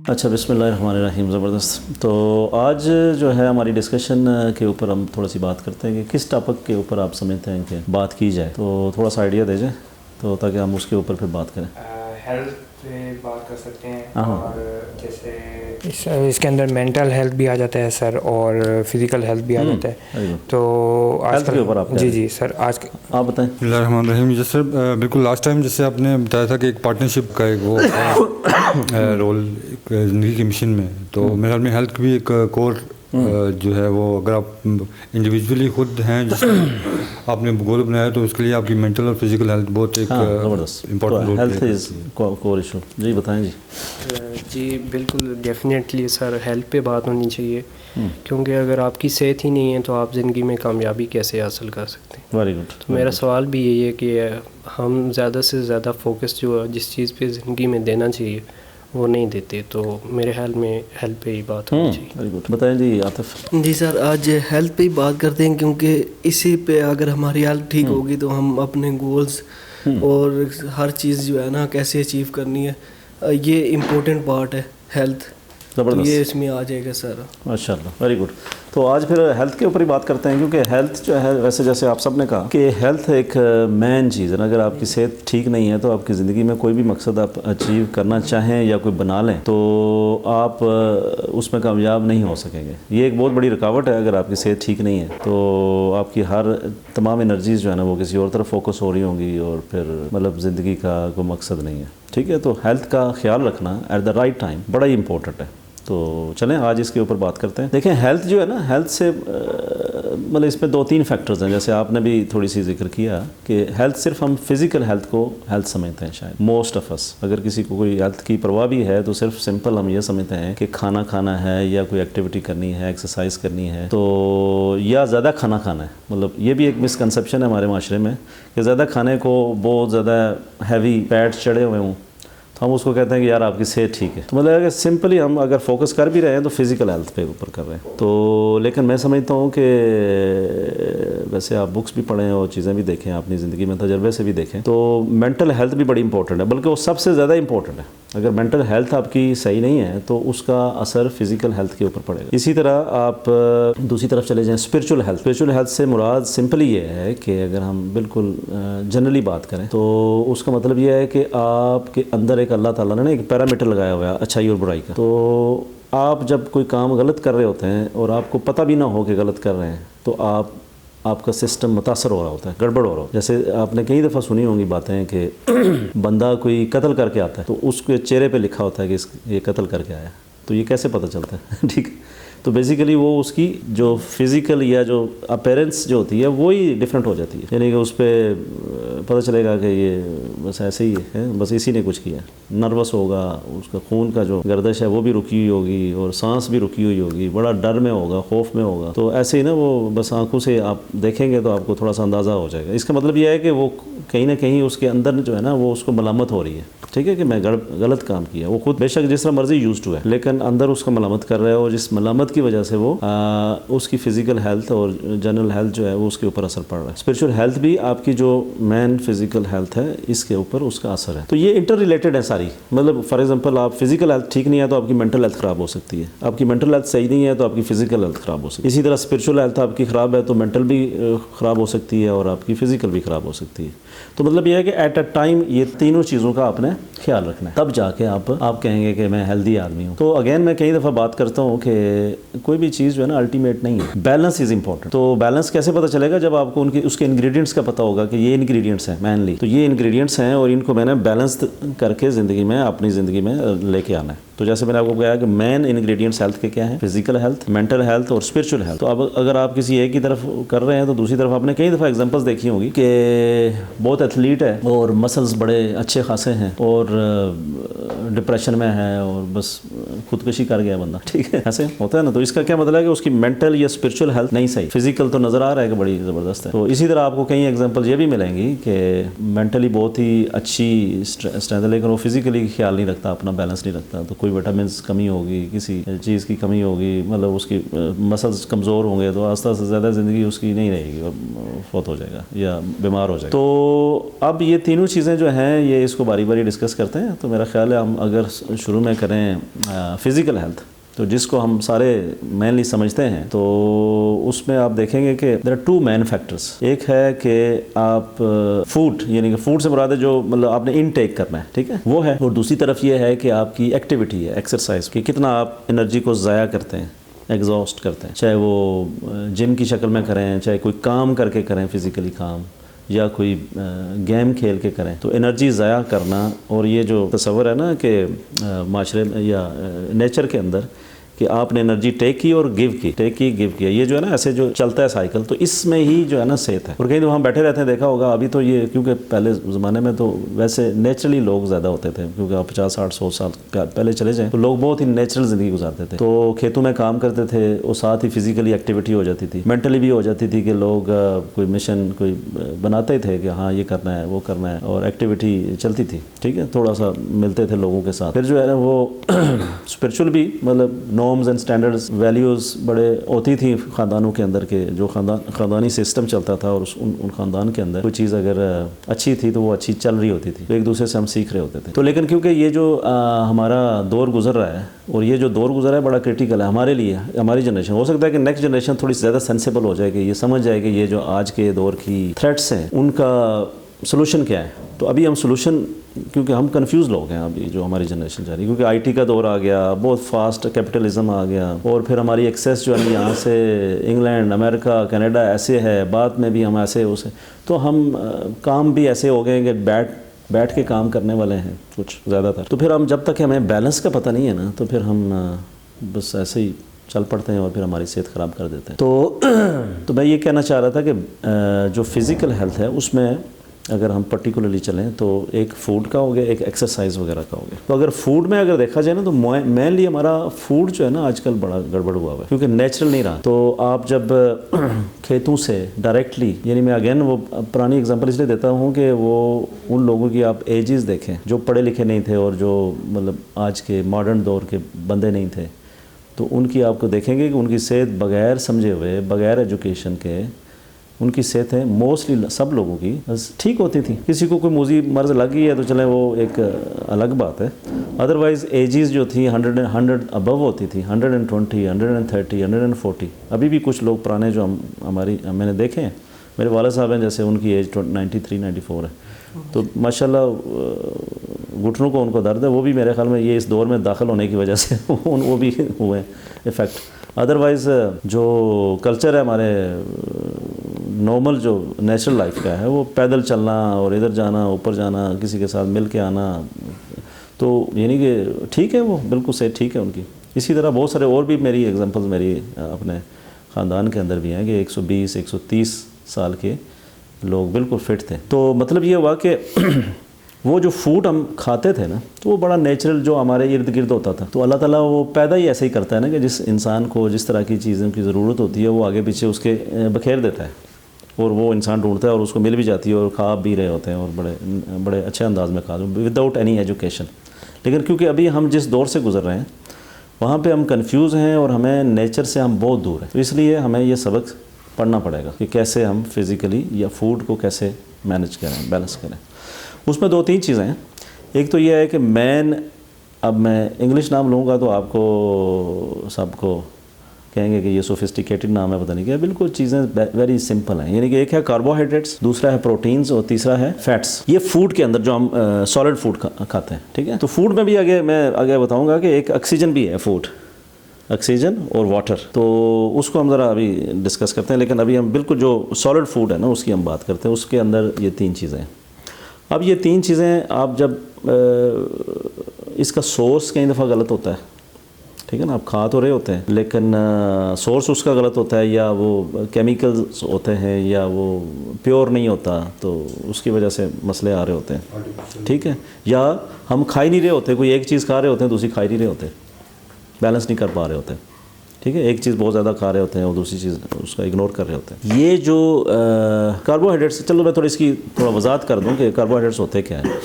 अच्छा, बिस्मिल्लाहिर्रहमानिर्रहीम। ज़बरदस्त। तो आज जो है हमारी डिस्कशन के ऊपर हम थोड़ा सी बात करते हैं कि किस टॉपिक के ऊपर आप समझते हैं कि बात की जाए, तो थोड़ा सा आइडिया दीजिए तो ताकि हम उसके ऊपर फिर बात करें। हेल्थ पे बात कर सकते हैं हाँ। और जैसे इसके अंदर मेंटल हेल्थ भी आ जाता है सर, और फिज़िकल हेल्थ भी आ जाता है। तो हेल्थ के ऊपर आप जी सर, आज आप बताएं। बिस्मिल्लाहिर्रहमानिर्रहीम। जैसे बिल्कुल लास्ट टाइम जैसे आपने बताया था कि एक पार्टनरशिप का एक वो रोल ज़िंदगी की मिशन में, तो मेरे ख्याल में हेल्थ भी एक कोर जो है वो, अगर आप इंडिविजुअली खुद हैं जिसको आपने गोल बनाया, तो उसके लिए आपकी मेंटल और फिजिकल हेल्थ बहुत एक important role health is core issue. जी बताएं जी। जी बिल्कुल, डेफिनेटली सर, हेल्थ पे बात होनी चाहिए, क्योंकि अगर आपकी सेहत ही नहीं है तो आप ज़िंदगी में कामयाबी कैसे हासिल कर सकते हैं। Very good. तो मेरा सवाल भी यही है कि हम ज़्यादा से ज़्यादा फोकस जो जिस चीज़ पे ज़िंदगी में देना चाहिए वो नहीं देते, तो मेरे ख्याल में हेल्थ पे ही बात होनी चाहिए। Very good. बताएं जी आतिफ। जी सर, आज हेल्थ पे ही बात करते हैं, क्योंकि इसी पे अगर हमारी हेल्थ ठीक होगी तो हम अपने गोल्स और हर चीज़ जो है ना कैसे अचीव करनी है, ये इम्पोर्टेंट पार्ट है हेल्थ। तो ये इसमें आ जाएगा सर। माशाल्लाह, वेरी गुड। तो आज फिर हेल्थ के ऊपर ही बात करते हैं, क्योंकि हेल्थ जो है, वैसे जैसे आप सब ने कहा कि हेल्थ एक मेन चीज़ है ना। अगर आपकी सेहत ठीक नहीं है तो आपकी ज़िंदगी में कोई भी मकसद आप अचीव करना चाहें या कोई बना लें तो आप उसमें कामयाब नहीं हो सकेंगे। ये एक बहुत बड़ी रुकावट है। अगर आपकी सेहत ठीक नहीं है तो आपकी हर तमाम एनर्जीज़ जो है ना वो किसी और तरफ फोकस हो रही होंगी, और फिर मतलब ज़िंदगी का कोई मकसद नहीं है। ठीक है, तो हेल्थ का ख्याल रखना एट द राइट टाइम बड़ा ही इंपॉर्टेंट है। तो चलें आज इसके ऊपर बात करते हैं। देखें, हेल्थ जो है ना, हेल्थ से मतलब इसमें 2-3 फैक्टर्स हैं, जैसे आपने भी थोड़ी सी जिक्र किया कि हेल्थ सिर्फ हम फिज़िकल हेल्थ को हेल्थ समझते हैं शायद मोस्ट ऑफ अस। अगर किसी को कोई हेल्थ की परवाह भी है तो सिर्फ सिंपल हम ये समझते हैं कि खाना खाना है या कोई एक्टिविटी करनी है, एक्सरसाइज करनी है, तो या ज़्यादा खाना खाना है। मतलब ये भी एक मिसकंसेप्शन है हमारे माशरे में कि ज़्यादा खाने को, बहुत ज़्यादा हैवी फैट चढ़े हुए हों तो हम उसको कहते हैं कि यार आपकी सेहत ठीक है। तो मतलब अगर सिंपली हम अगर फोकस कर भी रहे हैं तो फिज़िकल हेल्थ पे ऊपर कर रहे हैं। तो लेकिन मैं समझता हूँ कि वैसे आप बुक्स भी पढ़ें और चीज़ें भी देखें, अपनी ज़िंदगी में तजर्बे से भी देखें, तो मेंटल हेल्थ भी बड़ी इंपॉर्टेंट है, बल्कि वो सबसे ज़्यादा इंपॉर्टेंट है। अगर मेंटल हेल्थ आपकी सही नहीं है तो उसका असर फिज़िकल हेल्थ के ऊपर पड़ेगा। इसी तरह आप दूसरी तरफ चले जाएँ, स्पिरिचुअल हेल्थ। स्पिरिचुअल हेल्थ से मुराद सिंपली ये है कि अगर हम बिल्कुल जनरली बात करें तो उसका मतलब ये है कि आपके अंदर एक अल्लाह ताला ने ना एक पैरामीटर लगाया हुआ है अच्छाई और बुराई का। तो आप जब कोई काम गलत कर रहे होते हैं और आपको पता भी ना हो कि गलत कर रहे हैं, तो आपका सिस्टम मुतासर हो रहा होता है, गड़बड़ हो रहा हो। जैसे आपने कई दफ़ा सुनी होंगी बातें कि बंदा कोई कत्ल करके आता है तो उसके चेहरे पे लिखा होता है कि ये कत्ल करके आया, तो ये कैसे पता चलता है? ठीक है, तो बेसिकली वो उसकी जो फिज़िकल या जो अपीयरेंस जो होती है वो ही डिफरेंट हो जाती है, यानी कि उस पर पता चलेगा कि ये बस ऐसे ही है, बस इसी ने कुछ किया। नर्वस होगा, उसका खून का जो गर्दिश है वो भी रुकी हुई होगी और सांस भी रुकी हुई होगी, बड़ा डर में होगा, खौफ में होगा। तो ऐसे ही ना वो बस आंखों से आप देखेंगे तो आपको थोड़ा सा अंदाज़ा हो जाएगा। इसका मतलब यह है कि वो कहीं ना कहीं उसके अंदर जो है ना वो उसको मलामत हो रही है, ठीक है, कि मैं गलत काम किया। वो खुद बेशक जिस तरह मर्जी यूज्ड टू है, लेकिन अंदर उसका मलामत कर रहा है, और जिस मलामत की वजह से वो उसकी फ़िज़िकल हेल्थ और जनरल हेल्थ जो है वो उसके ऊपर असर पड़ रहा है। स्पिरिचुअल हेल्थ भी आपकी जो मैन फिज़िकल हेल्थ है इसके ऊपर उसका असर है। तो ये इंटर रिलेटेड है सारी। मतलब फॉर एग्जांपल आप फिज़िकल हेल्थ ठीक नहीं है तो आपकी मेंटल हेल्थ ख़राब हो सकती है, आपकी मेंटल हेल्थ सही नहीं है तो आपकी फ़िज़िकल हेल्थ ख़राब हो सकती है। इसी तरह स्पिरिचुअल हेल्थ आपकी ख़राब है तो मेंटल भी ख़राब हो सकती है और आपकी फ़िज़िकल भी ख़राब हो सकती है। तो मतलब यह है कि एट अ टाइम ये तीनों चीज़ों का आपने ख्याल रखना है, तब जाके आप कहेंगे कि मैं हेल्दी आदमी हूँ। तो अगेन मैं कई दफ़ा बात करता हूँ कि कोई भी चीज़ जो है ना अल्टीमेट नहीं है, बैलेंस इज़ इंपॉर्टेंट। तो बैलेंस कैसे पता चलेगा? जब आपको उसके इंग्रेडिएंट्स का पता होगा कि ये इंग्रेडिएंट्स हैं मेनली, तो ये इंग्रेडिएंट्स हैं और इनको मैंने बैलेंस करके ज़िंदगी में, अपनी ज़िंदगी में लेके आना है। तो जैसे मैंने आपको कहा कि मेन इंग्रेडिएंट्स हेल्थ के क्या हैं? फिजिकल हेल्थ, मेंटल हेल्थ और स्पिरिचुअल हेल्थ। तो अब अगर आप किसी एक की तरफ कर रहे हैं तो दूसरी तरफ आपने कई दफ़ा एग्जांपल्स देखी होंगी कि बहुत एथलीट है और मसल्स बड़े अच्छे खासे हैं और डिप्रेशन में है और बस खुदकुशी कर गया बंदा, ठीक है, ऐसे होता है ना। तो इसका क्या मतलब है कि उसकी मेंटल या स्पिरिचुअल हेल्थ नहीं सही, फिजिकल तो नज़र आ रहा है कि बड़ी ज़बरदस्त है। तो इसी तरह आपको कई एग्जांपल ये भी मिलेंगी कि मेंटली बहुत ही अच्छी स्ट्रेंथ है लेकिन वो फिजिकली ख्याल नहीं रखता, अपना बैलेंस नहीं रखता। तो कोई कोई विटामिन्स कमी होगी, किसी चीज़ की कमी होगी, मतलब उसकी मसल्स कमज़ोर होंगे तो आस्ता से ज़्यादा ज़िंदगी उसकी नहीं रहेगी और फौत हो जाएगा या बीमार हो जाएगा। तो अब ये तीनों चीज़ें जो हैं ये इसको बारी बारी डिस्कस करते हैं। तो मेरा ख्याल है हम अगर शुरू में करें फ़िज़िकल हेल्थ, तो जिसको हम सारे मेनली समझते हैं, तो उसमें आप देखेंगे कि there are two main factors. एक है कि आप फूड, यानी कि फूड से मुराद है जो मतलब आपने इनटेक करना है, ठीक है, वो है। और दूसरी तरफ ये है कि आपकी एक्टिविटी है, एक्सरसाइज की, कितना आप एनर्जी को ज़ाया करते हैं, एग्जॉस्ट करते हैं, चाहे वो जिम की शक्ल में करें, चाहे कोई काम करके करें फिज़िकली काम, या कोई गेम खेल के करें। तो एनर्जी ज़ाया करना, और ये जो तस्वर है ना कि माशरे में या नेचर के अंदर कि आपने एनर्जी टेक की और गिव की, टेक की गिव किया, ये जो है ना ऐसे जो चलता है साइकिल, तो इसमें ही जो है ना सेहत है। और कहीं तो हम बैठे रहते हैं, देखा होगा अभी तो ये, क्योंकि पहले ज़माने में तो वैसे नेचुरली लोग ज़्यादा होते थे, क्योंकि आप 50-60-100 साल पहले चले जाएँ तो लोग बहुत ही नेचुरल ज़िंदगी गुजारते थे। तो खेतों में काम करते थे और साथ ही फिज़िकली एक्टिविटी हो जाती थी, मेंटली भी हो जाती थी कि लोग कोई मिशन कोई बनाते थे कि हाँ ये करना है वो करना है, और एक्टिविटी चलती थी, ठीक है, थोड़ा सा मिलते थे लोगों के साथ। फिर जो है ना वो स्पिरिचुअल भी, मतलब नॉर्म्स एंड स्टैंडर्ड्स, वैल्यूज़ बड़े होती थी ख़ानदानों के अंदर के, जो ख़ानदानी सिस्टम चलता था, और उन ख़ानदान के अंदर कोई चीज़ अगर अच्छी थी तो वो अच्छी चल रही होती थी, तो एक दूसरे से हम सीख रहे होते थे। तो लेकिन क्योंकि ये जो हमारा दौर गुजर रहा है, और ये जो दौर गुजरा है बड़ा क्रिटिकल है हमारे लिए, हमारी जनरेशन, हो सकता है कि नेक्स्ट जनरेशन थोड़ी ज़्यादा सेंसिबल हो जाए, कि ये समझ जाए कि ये जो आज के दौर की थ्रेट्स हैं उनका सोल्यूशन क्या है। तो अभी हम सोल्यूशन, क्योंकि हम कंफ्यूज लोग हैं अभी जो हमारी जनरेशन जा रही है, क्योंकि आईटी का दौर आ गया, बहुत फास्ट कैपिटलिज्म आ गया, और फिर हमारी एक्सेस जो है यहाँ से इंग्लैंड, अमेरिका, कनाडा ऐसे है, बाद में भी हम ऐसे उसे, तो हम काम भी ऐसे हो गए कि बैठ के काम करने वाले हैं कुछ ज़्यादातर। तो फिर हम जब तक हमें बैलेंस का पता नहीं है ना, तो फिर हम बस ऐसे ही चल पड़ते हैं और फिर हमारी सेहत ख़राब कर देते हैं। तो मैं ये कहना चाह रहा था कि जो फिज़िकल हेल्थ है उसमें अगर हम पर्टिकुलरली चलें तो एक फूड का हो गया, एक एक्सरसाइज वगैरह का हो गया। तो अगर फूड में अगर देखा जाए ना, तो मेनली हमारा फूड जो है ना आजकल बड़ा गड़बड़ हुआ है, क्योंकि नेचुरल नहीं रहा। तो आप जब खेतों से डायरेक्टली, यानी मैं अगेन वो पुरानी एग्जांपल इसलिए देता हूँ कि वो उन लोगों की आप एजेस देखें जो पढ़े लिखे नहीं थे और जो मतलब आज के मॉडर्न दौर के बंदे नहीं थे, तो उनकी आपको देखेंगे कि उनकी सेहत बगैर समझे हुए, बगैर एजुकेशन के, उनकी सेहतें मोस्टली सब लोगों की ठीक होती थी। किसी को कोई मूजी मर्ज़ लग गई है तो चले वो एक अलग बात है, अदरवाइज़ एजेस जो थी 100 अबव होती थी, 120, 130, 140। अभी भी कुछ लोग पुराने जो मैंने देखे हैं, मेरे वाला साहब हैं जैसे, उनकी एज 93-94 है, तो माशाल्लाह घुटनों को उनको दर्द है, वो भी मेरे ख्याल में ये इस दौर में दाखिल होने की वजह से वो भी हुए इफ़ेक्ट। अदरवाइज़ जो कल्चर है हमारे नॉर्मल जो नेचुरल लाइफ का है, वो पैदल चलना और इधर जाना, ऊपर जाना, किसी के साथ मिल के आना, तो यानी कि ठीक है, वो बिल्कुल सही, ठीक है उनकी। इसी तरह बहुत सारे और भी मेरी एग्जांपल्स मेरी अपने ख़ानदान के अंदर भी हैं कि 120-130 साल के लोग बिल्कुल फिट थे। तो मतलब ये हुआ कि वो जो फूड हम खाते थे ना, तो वो बड़ा नेचुरल जो हमारे इर्द गिर्द होता था। तो अल्लाह ताला वो पैदा ही ऐसे ही करता है ना कि जिस इंसान को जिस तरह की चीज़ों की ज़रूरत होती है वो आगे पीछे उसके बखेर देता है, और वो इंसान ढूंढता है और उसको मिल भी जाती है, और खा भी रहे होते हैं, और बड़े अच्छे अंदाज में खा रहे हैं विदाउट एनी एजुकेशन। लेकिन क्योंकि अभी हम जिस दौर से गुजर रहे हैं वहाँ पे हम कंफ्यूज हैं और हमें नेचर से हम बहुत दूर हैं, तो इसलिए हमें ये सबक पढ़ना पड़ेगा कि कैसे हम फिज़िकली या फूड को कैसे मैनेज करें, बैलेंस करें। उसमें 2-3 चीज़ें हैं। एक तो ये है कि अब मैं इंग्लिश नाम लूँगा तो आपको सबको कहेंगे कि ये सोफिस्टिकेटेड नाम है, पता नहीं क्या। बिल्कुल चीज़ें वेरी सिंपल हैं, यानी कि एक है कार्बोहाइड्रेट्स, दूसरा है प्रोटीन्स, और तीसरा है फैट्स। ये फूड के अंदर जो हम सॉलिड फूड खाते हैं, ठीक है। तो फूड में भी मैं आगे बताऊँगा कि एक ऑक्सीजन भी है फूड, ऑक्सीजन और वाटर, तो उसको हम ज़रा अभी डिस्कस करते हैं। लेकिन अभी हम बिल्कुल जो सॉलिड फूड है ना उसकी हम बात करते हैं। उसके अंदर ये 3 चीज़ें हैं। अब ये 3 चीज़ें आप जब इसका सोर्स कई दफ़ा गलत होता है, ठीक है ना, आप खा तो रहे होते हैं लेकिन सोर्स उसका गलत होता है, या वो केमिकल्स होते हैं, या वो प्योर नहीं होता, तो उसकी वजह से मसले आ रहे होते हैं, ठीक है। या हम खा ही नहीं रहे होते, कोई एक चीज़ खा रहे होते हैं, दूसरी खा ही नहीं रहे होते, बैलेंस नहीं कर पा रहे होते, ठीक है। एक चीज़ बहुत ज़्यादा खा रहे होते हैं और दूसरी चीज़ उसका इग्नोर कर रहे होते हैं। ये जो कार्बोहाइड्रेट्स, चलो मैं थोड़ी इसकी वजाहत कर दूं कि कार्बोहाइड्रेट्स होते क्या है।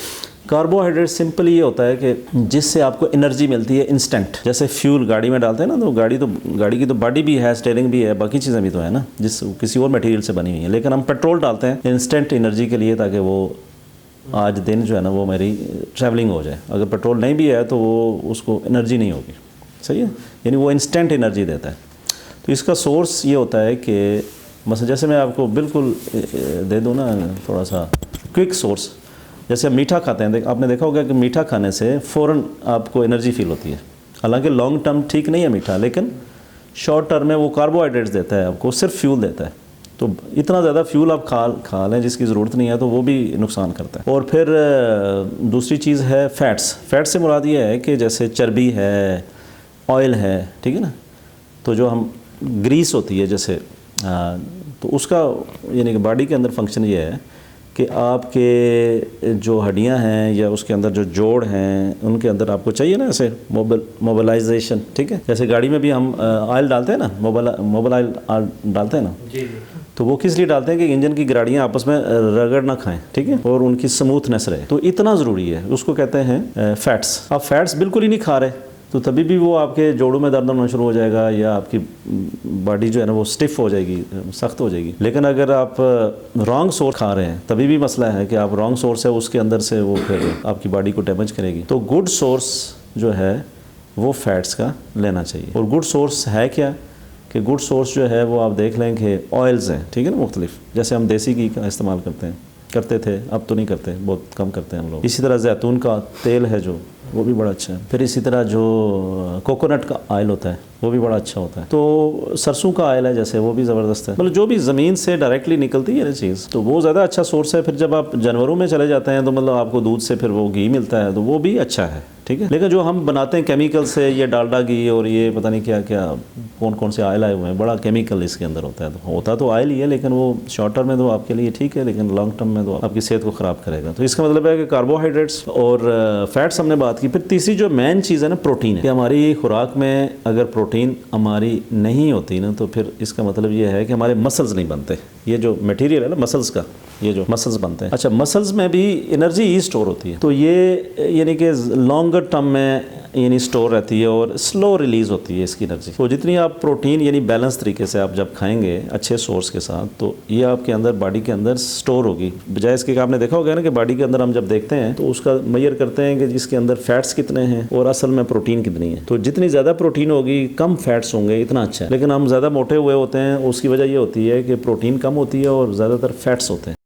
कार्बोहाइड्रेट सिंपल ये होता है कि जिससे आपको एनर्जी मिलती है इंस्टेंट। जैसे फ्यूल गाड़ी में डालते हैं ना, तो गाड़ी की तो बॉडी भी है, स्टीयरिंग भी है, बाकी चीज़ें भी तो है ना, जिस किसी और मटेरियल से बनी हुई है। लेकिन हम पेट्रोल डालते हैं इंस्टेंट एनर्जी के लिए, ताकि वो आज दिन जो है ना वो मेरी ट्रैवलिंग हो जाए। अगर पेट्रोल नहीं भी है तो वो उसको एनर्जी नहीं होगी, सही है, यानी वो इंस्टेंट एनर्जी देता है। तो इसका सोर्स ये होता है कि मतलब जैसे मैं आपको बिल्कुल दे दूँ ना थोड़ा सा क्विक सोर्स, जैसे आप मीठा खाते हैं, आपने देखा होगा कि मीठा खाने से फ़ौरन आपको एनर्जी फील होती है। हालांकि लॉन्ग टर्म ठीक नहीं है मीठा, लेकिन शॉर्ट टर्म में वो कार्बोहाइड्रेट्स देता है आपको, सिर्फ फ्यूल देता है। तो इतना ज़्यादा फ्यूल आप खा लें जिसकी ज़रूरत नहीं है तो वो भी नुकसान करता है। और फिर दूसरी चीज़ है फ़ैट्स। फैट से मुराद ये है कि जैसे चर्बी है, ऑयल है, ठीक है ना, तो जो हम ग्रीस होती है जैसे, तो उसका यानी कि बॉडी के अंदर फंक्शन ये है कि आपके जो हड्डियां हैं या उसके अंदर जो जोड़ हैं उनके अंदर आपको चाहिए ना ऐसे मोबिलाइजेशन, ठीक है। जैसे गाड़ी में भी हम ऑयल डालते हैं ना, मोबाइल ऑयल डालते हैं ना, तो वो किस लिए डालते हैं कि इंजन की गाड़ियाँ आपस में रगड़ ना खाएं, ठीक है, और उनकी स्मूथनेस रहे। तो इतना ज़रूरी है, उसको कहते हैं फैट्स। आप फैट्स बिल्कुल ही नहीं खा रहे तो तभी भी वो आपके जोड़ों में दर्द होना शुरू हो जाएगा, या आपकी बॉडी जो है ना वो स्टिफ हो जाएगी, सख्त हो जाएगी। लेकिन अगर आप रॉन्ग सोर्स खा रहे हैं तभी भी मसला है कि आप रॉन्ग सोर्स है, उसके अंदर से वो फिर आपकी बॉडी को डैमेज करेगी। तो गुड सोर्स जो है वो फैट्स का लेना चाहिए। और गुड सोर्स है क्या कि गुड सोर्स जो है वो आप देख लें कि ऑयल्स हैं, ठीक है ना, मुख्तलिफ। जैसे हम देसी घी का इस्तेमाल करते थे, अब तो नहीं करते, बहुत कम करते हैं हम लोग। इसी तरह जैतून का तेल है जो, वो भी बड़ा अच्छा है। फिर इसी तरह जो कोकोनट का ऑयल होता है वो भी बड़ा अच्छा होता है। तो सरसों का ऑयल है जैसे, वो भी ज़बरदस्त है। मतलब जो भी ज़मीन से डायरेक्टली निकलती है ना चीज़, तो वो ज़्यादा अच्छा सोर्स है। फिर जब आप जानवरों में चले जाते हैं तो मतलब आपको दूध से फिर वो घी मिलता है, तो वो भी अच्छा है, ठीक है। लेकिन जो हम बनाते हैं केमिकल से, ये डालडा घी और ये पता नहीं क्या क्या कौन कौन से ऑयल आए हुए हैं, बड़ा केमिकल इसके अंदर होता है। तो होता तो ऑयल ही है, लेकिन वो शॉर्ट टर्म में तो आपके लिए ठीक है, लेकिन लॉन्ग टर्म में तो आपकी सेहत को ख़राब करेगा। तो इसका मतलब है कि कार्बोहाइड्रेट्स और फैट्स हमने बात की। फिर तीसरी जो मेन चीज़ है ना, प्रोटीन है। कि हमारी खुराक में अगर प्रोटीन हमारी नहीं होती ना, तो फिर इसका मतलब ये है कि हमारे मसल्स नहीं बनते। ये जो मटेरियल है ना मसल्स का, ये जो मसल्स बनते हैं, अच्छा मसल्स में भी एनर्जी ही स्टोर होती है। तो ये यानी कि लॉन्गर टर्म में यानी स्टोर रहती है और स्लो रिलीज़ होती है इसकी एनर्जी। तो जितनी आप प्रोटीन यानी बैलेंस तरीके से आप जब खाएंगे अच्छे सोर्स के साथ, तो ये आपके अंदर बॉडी के अंदर स्टोर होगी। बजाय इसके आपने देखा होगा ना कि बॉडी के अंदर हम जब देखते हैं तो उसका मेजर करते हैं कि जिसके अंदर फैट्स कितने हैं और असल में प्रोटीन कितनी है। तो जितनी ज़्यादा प्रोटीन होगी, कम फैट्स होंगे, इतना अच्छा है। लेकिन हम ज़्यादा मोटे हुए होते हैं, उसकी वजह ये होती है कि प्रोटीन कम होती है और ज़्यादातर फैट्स होते हैं।